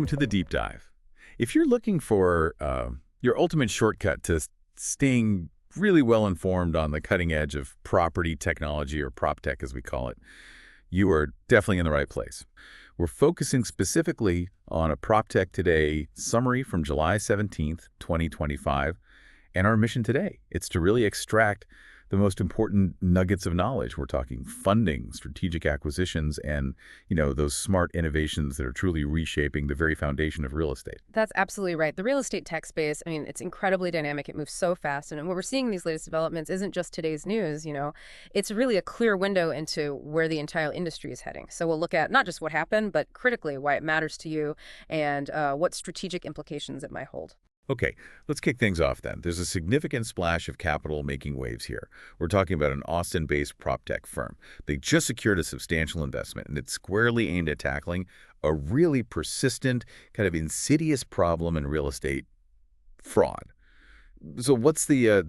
welcome to the deep dive. If you're looking for your ultimate shortcut to staying really well informed on the cutting edge of property technology, or PropTech as we call it, you are definitely in the right place. We're focusing specifically on a PropTech Today summary from July 17th, 2025, and our mission today. It's to really extract the most important nuggets of knowledge. We're talking funding, strategic acquisitions, and, those smart innovations that are truly reshaping the very foundation of real estate. That's absolutely right. The real estate tech space, it's incredibly dynamic. It moves so fast. And what we're seeing in these latest developments isn't just today's news, It's really a clear window into where the entire industry is heading. So we'll look at not just what happened, but critically why it matters to you and what strategic implications it might hold. Okay, let's kick things off then. There's a significant splash of capital making waves here. We're talking about an Austin-based PropTech firm. They just secured a substantial investment, and it's squarely aimed at tackling a really persistent, kind of insidious problem in real estate: fraud. So what's the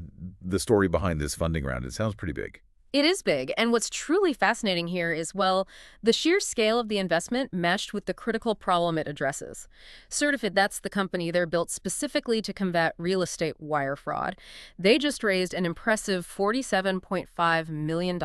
story behind this funding round? It sounds pretty big. It is big. And what's truly fascinating here is, well, the sheer scale of the investment meshed with the critical problem it addresses. CertifID, that's the company they're built specifically to combat real estate wire fraud. They just raised an impressive $47.5 million.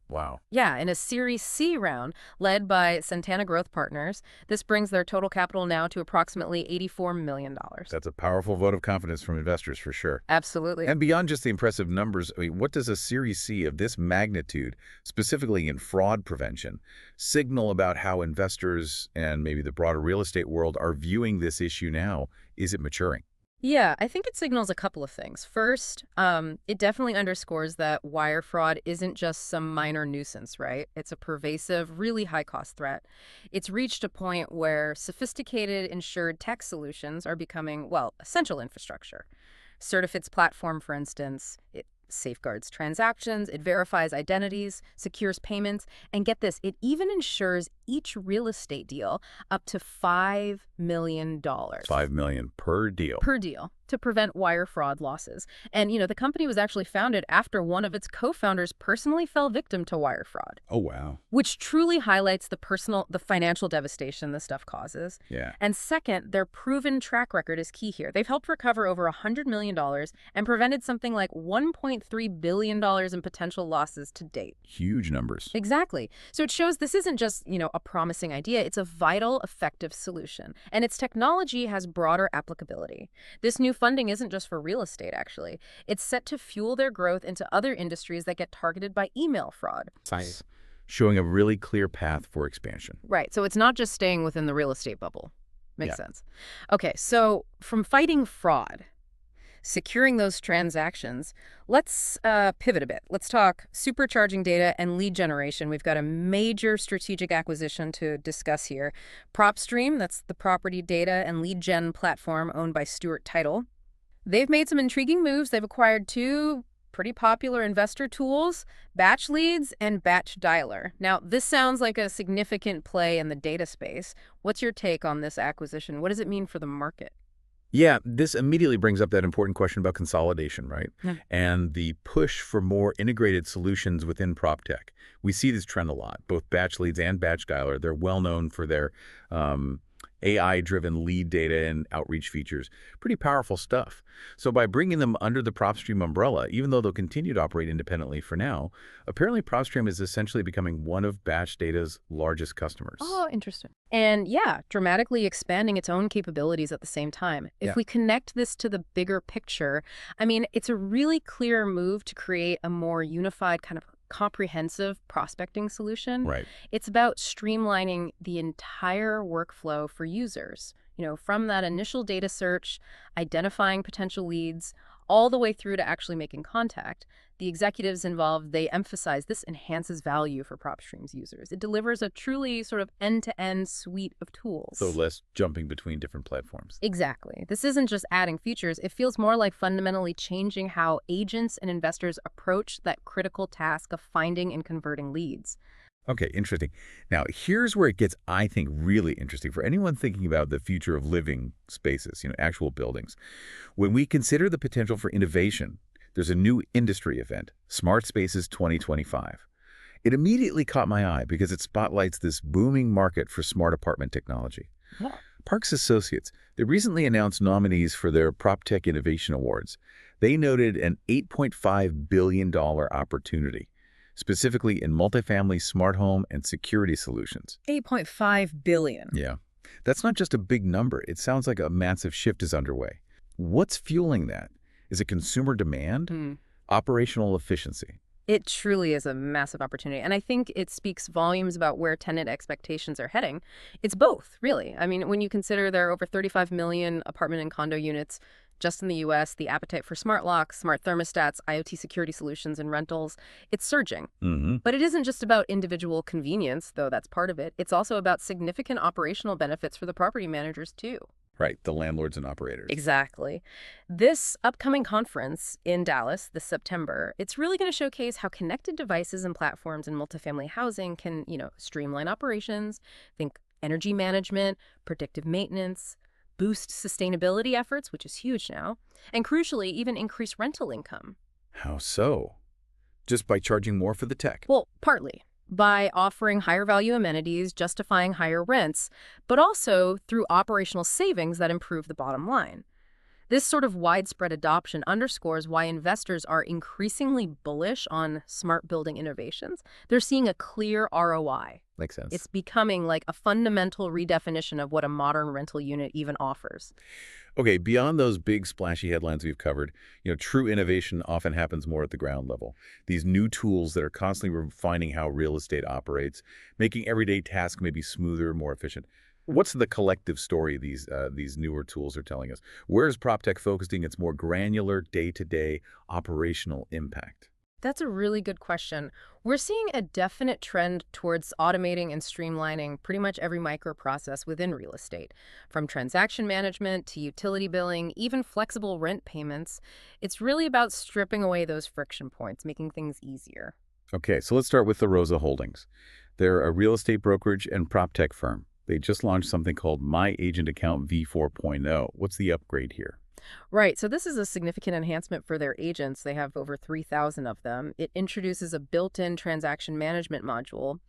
Wow. Yeah, in a Series C round led by Centana Growth Partners. This brings their total capital now to approximately $84 million. That's a powerful vote of confidence from investors for sure. Absolutely. And beyond just the impressive numbers, what does a Series C of this magnitude, specifically in fraud prevention, signal about how investors and maybe the broader real estate world are viewing this issue now? Is it maturing? Yeah, I think it signals a couple of things. First, it definitely underscores that wire fraud isn't just some minor nuisance, right? It's a pervasive, really high-cost threat. It's reached a point where sophisticated insured tech solutions are becoming, well, essential infrastructure. CertifID's platform, for instance, it safeguards transactions, it verifies identities, secures payments, and get this, it even insures each real estate deal up to $5 million. $5 million per deal. Per deal, to prevent wire fraud losses. And, the company was actually founded after one of its co-founders personally fell victim to wire fraud. Oh, wow. Which truly highlights the financial devastation this stuff causes. Yeah. And second, their proven track record is key here. They've helped recover over $100 million and prevented something like $1.3 billion in potential losses to date. Huge numbers. Exactly. So it shows this isn't just, a promising idea. It's a vital, effective solution. And its technology has broader applicability. This new funding isn't just for real estate, actually. It's set to fuel their growth into other industries that get targeted by email fraud. Science. Showing a really clear path for expansion. Right. So it's not just staying within the real estate bubble. Makes Yeah. sense. Okay. So from fighting fraud, securing those transactions, let's pivot a bit. Let's talk supercharging data and lead generation. We've got a major strategic acquisition to discuss here. PropStream, that's the property data and lead gen platform owned by Stewart Title. They've made some intriguing moves. They've acquired two pretty popular investor tools, BatchLeads and BatchDialer. Now, this sounds like a significant play in the data space. What's your take on this acquisition? What does it mean for the market? Yeah, this immediately brings up that important question about consolidation, right? Yeah. And the push for more integrated solutions within PropTech. We see this trend a lot. Both BatchLeads and BatchDialer, they're well known for their AI-driven lead data and outreach features. Pretty powerful stuff. So by bringing them under the PropStream umbrella, even though they'll continue to operate independently for now, apparently PropStream is essentially becoming one of Batch Data's largest customers. Oh, interesting. And yeah, dramatically expanding its own capabilities at the same time. If Yeah. we connect this to the bigger picture, it's a really clear move to create a more unified kind of comprehensive prospecting solution. Right. It's about streamlining the entire workflow for users, from that initial data search, identifying potential leads, all the way through to actually making contact. The executives involved, they emphasize this enhances value for PropStream's users. It delivers a truly sort of end-to-end suite of tools. So less jumping between different platforms. Exactly. This isn't just adding features. It feels more like fundamentally changing how agents and investors approach that critical task of finding and converting leads. Okay, interesting. Now, here's where it gets, I think, really interesting for anyone thinking about the future of living spaces, actual buildings. When we consider the potential for innovation, there's a new industry event, Smart Spaces 2025. It immediately caught my eye because it spotlights this booming market for smart apartment technology. Yeah. Parks Associates, they recently announced nominees for their PropTech Innovation Awards. They noted an $8.5 billion opportunity, specifically in multifamily smart home and security solutions. 8.5 billion. Yeah. That's not just a big number. It sounds like a massive shift is underway. What's fueling that? Is it consumer demand? Operational efficiency? It truly is a massive opportunity. And I think it speaks volumes about where tenant expectations are heading. It's both, really. I mean, when you consider there are over 35 million apartment and condo units just in the U.S., the appetite for smart locks, smart thermostats, IoT security solutions, and rentals, it's surging. But it isn't just about individual convenience, though that's part of it. It's also about significant operational benefits for the property managers, too. Right, the landlords and operators. Exactly. This upcoming conference in Dallas this September, it's really going to showcase how connected devices and platforms in multifamily housing can, streamline operations, think energy management, predictive maintenance, boost sustainability efforts, which is huge now, and crucially, even increase rental income. How so? Just by charging more for the tech? Well, partly by offering higher value amenities, justifying higher rents, but also through operational savings that improve the bottom line. This sort of widespread adoption underscores why investors are increasingly bullish on smart building innovations. They're seeing a clear ROI. Makes sense. It's becoming like a fundamental redefinition of what a modern rental unit even offers. Okay, beyond those big splashy headlines we've covered, true innovation often happens more at the ground level. These new tools that are constantly refining how real estate operates, making everyday tasks maybe smoother, more efficient. What's the collective story these newer tools are telling us? Where is PropTech focusing its more granular, day-to-day operational impact? That's a really good question. We're seeing a definite trend towards automating and streamlining pretty much every microprocess within real estate. From transaction management to utility billing, even flexible rent payments, it's really about stripping away those friction points, making things easier. Okay, so let's start with the Rosa Holdings. They're a real estate brokerage and PropTech firm. They just launched something called My Agent Account V4.0. What's the upgrade here? Right, so this is a significant enhancement for their agents. They have over 3,000 of them. It introduces a built-in transaction management module.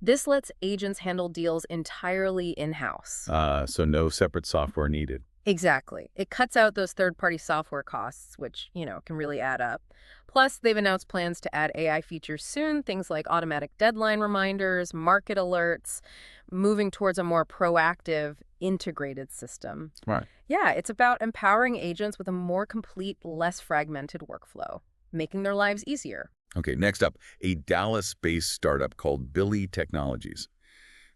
This lets agents handle deals entirely in-house. So no separate software needed. Exactly. It cuts out those third-party software costs, which, can really add up. Plus, they've announced plans to add AI features soon, things like automatic deadline reminders, market alerts, moving towards a more proactive, integrated system. Right. Yeah, it's about empowering agents with a more complete, less fragmented workflow, making their lives easier. Okay, next up, a Dallas-based startup called Billy Technologies.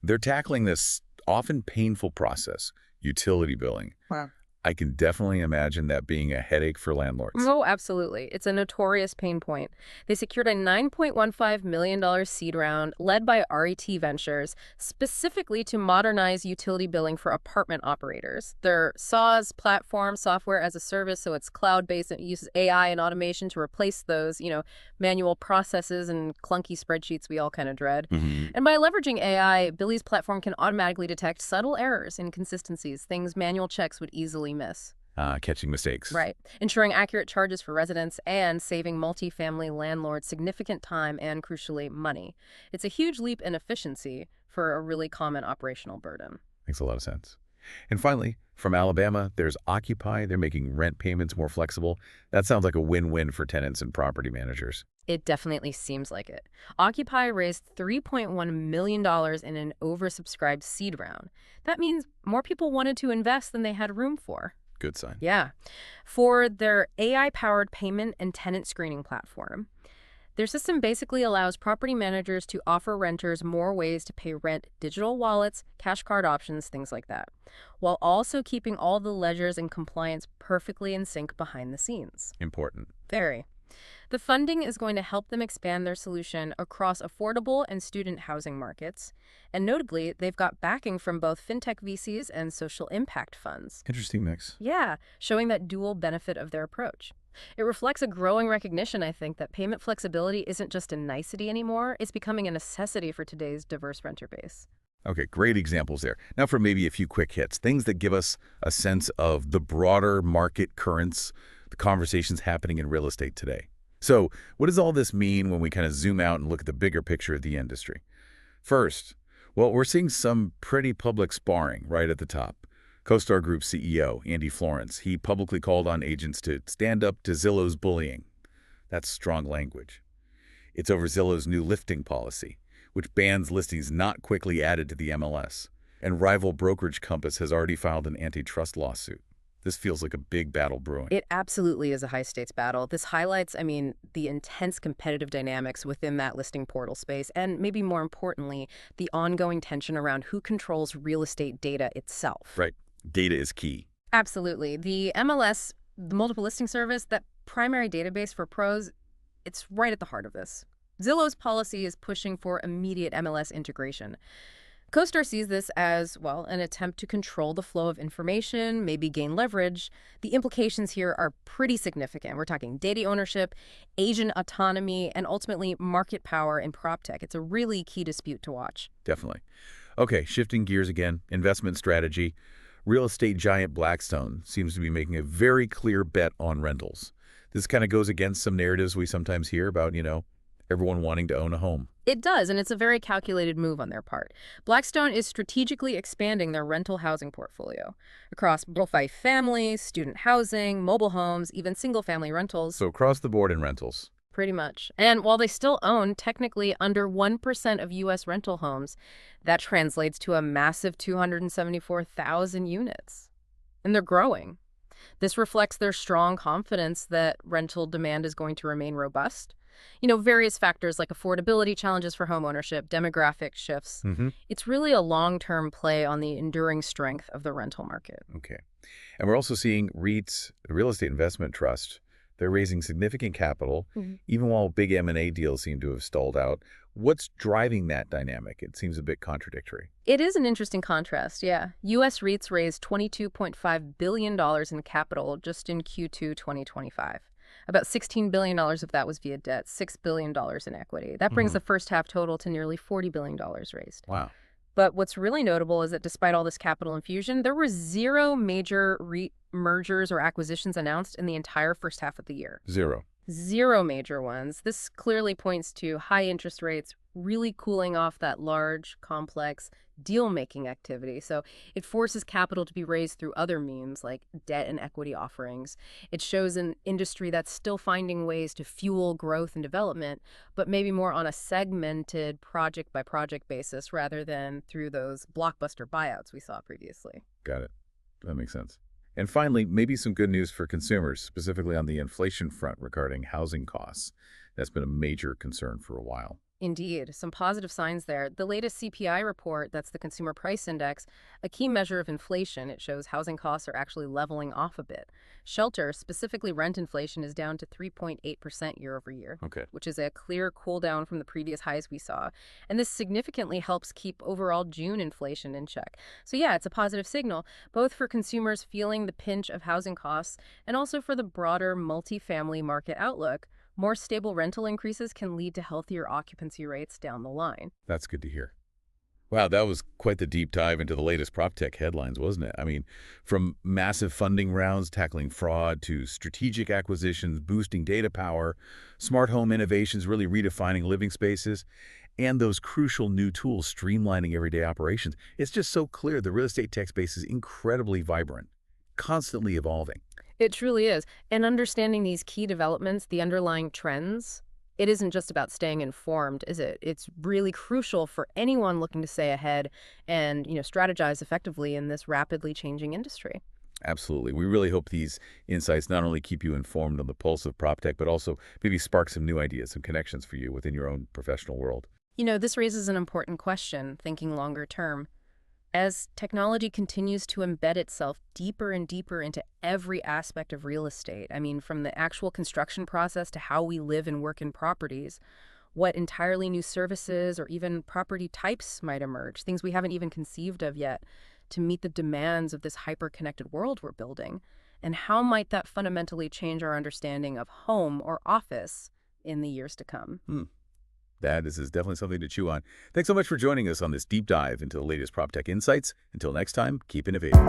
They're tackling this often painful process, utility billing. Wow. I can definitely imagine that being a headache for landlords. Oh, absolutely. It's a notorious pain point. They secured a $9.15 million seed round led by RET Ventures, specifically to modernize utility billing for apartment operators. Their SaaS platform, software as a service, so it's cloud-based. It uses AI and automation to replace those, manual processes and clunky spreadsheets we all kind of dread. And by leveraging AI, Billy's platform can automatically detect subtle errors, inconsistencies, things manual checks would easily miss. Catching mistakes. Right. Ensuring accurate charges for residents and saving multifamily landlords significant time and, crucially, money. It's a huge leap in efficiency for a really common operational burden. Makes a lot of sense. And finally, from Alabama, there's Occupy. They're making rent payments more flexible. That sounds like a win-win for tenants and property managers. It definitely seems like it. Occupy raised $3.1 million in an oversubscribed seed round. That means more people wanted to invest than they had room for. Good sign. Yeah. For their AI-powered payment and tenant screening platform, their system basically allows property managers to offer renters more ways to pay rent, digital wallets, cash card options, things like that, while also keeping all the ledgers and compliance perfectly in sync behind the scenes. Important. Very. The funding is going to help them expand their solution across affordable and student housing markets. And notably, they've got backing from both fintech VCs and social impact funds. Interesting mix. Yeah, showing that dual benefit of their approach. It reflects a growing recognition, I think, that payment flexibility isn't just a nicety anymore. It's becoming a necessity for today's diverse renter base. Okay, great examples there. Now for maybe a few quick hits, things that give us a sense of the broader market currents, the conversations happening in real estate today. So what does all this mean when we kind of zoom out and look at the bigger picture of the industry? First, well, we're seeing some pretty public sparring right at the top. CoStar Group CEO, Andy Florence, he publicly called on agents to stand up to Zillow's bullying. That's strong language. It's over Zillow's new listing policy, which bans listings not quickly added to the MLS. And rival brokerage Compass has already filed an antitrust lawsuit. This feels like a big battle brewing. It absolutely is a high-stakes battle. This highlights, the intense competitive dynamics within that listing portal space, and maybe more importantly, the ongoing tension around who controls real estate data itself. Right. Data is key. Absolutely. The MLS, the multiple listing service, that primary database for pros, it's right at the heart of this. Zillow's policy is pushing for immediate MLS integration. CoStar sees this as, well, an attempt to control the flow of information, maybe gain leverage. The implications here are pretty significant. We're talking data ownership, agent autonomy, and ultimately market power in PropTech. It's a really key dispute to watch. Definitely. Okay, shifting gears again, investment strategy. Real estate giant Blackstone seems to be making a very clear bet on rentals. This kind of goes against some narratives we sometimes hear about, everyone wanting to own a home. It does, and it's a very calculated move on their part. Blackstone is strategically expanding their rental housing portfolio across multi-family, student housing, mobile homes, even single-family rentals. So across the board in rentals. Pretty much. And while they still own technically under 1% of U.S. rental homes, that translates to a massive 274,000 units. And they're growing. This reflects their strong confidence that rental demand is going to remain robust. Various factors like affordability challenges for homeownership, demographic shifts. It's really a long-term play on the enduring strength of the rental market. Okay. And we're also seeing REITs, the Real Estate Investment Trust, they're raising significant capital, even while big M&A deals seem to have stalled out. What's driving that dynamic? It seems a bit contradictory. It is an interesting contrast, yeah. U.S. REITs raised $22.5 billion in capital just in Q2 2025. About $16 billion of that was via debt, $6 billion in equity. That brings the first half total to nearly $40 billion raised. Wow. But what's really notable is that despite all this capital infusion, there were zero major REIT mergers or acquisitions announced in the entire first half of the year. Zero major ones. This clearly points to high interest rates really cooling off that large, complex deal-making activity. So it forces capital to be raised through other means like debt and equity offerings. It shows an industry that's still finding ways to fuel growth and development, but maybe more on a segmented project-by-project basis rather than through those blockbuster buyouts we saw previously. Got it. That makes sense. And finally, maybe some good news for consumers, specifically on the inflation front regarding housing costs. That's been a major concern for a while. Indeed, some positive signs there. The latest CPI report, that's the Consumer Price Index, a key measure of inflation. It shows housing costs are actually leveling off a bit. Shelter, specifically rent inflation, is down to 3.8% year over year, which is a clear cool down from the previous highs we saw. And this significantly helps keep overall June inflation in check. So yeah, it's a positive signal, both for consumers feeling the pinch of housing costs and also for the broader multifamily market outlook. More stable rental increases can lead to healthier occupancy rates down the line. That's good to hear. Wow, that was quite the deep dive into the latest PropTech headlines, wasn't it? From massive funding rounds tackling fraud to strategic acquisitions, boosting data power, smart home innovations really redefining living spaces, and those crucial new tools streamlining everyday operations. It's just so clear the real estate tech space is incredibly vibrant, constantly evolving. It truly is. And understanding these key developments, the underlying trends, it isn't just about staying informed, is it? It's really crucial for anyone looking to stay ahead and, strategize effectively in this rapidly changing industry. Absolutely. We really hope these insights not only keep you informed on the pulse of PropTech, but also maybe spark some new ideas, some connections for you within your own professional world. This raises an important question, thinking longer term. As technology continues to embed itself deeper and deeper into every aspect of real estate, from the actual construction process to how we live and work in properties, what entirely new services or even property types might emerge, things we haven't even conceived of yet, to meet the demands of this hyper-connected world we're building, and how might that fundamentally change our understanding of home or office in the years to come? This is definitely something to chew on. Thanks so much for joining us on this deep dive into the latest PropTech insights. Until next time, keep innovating.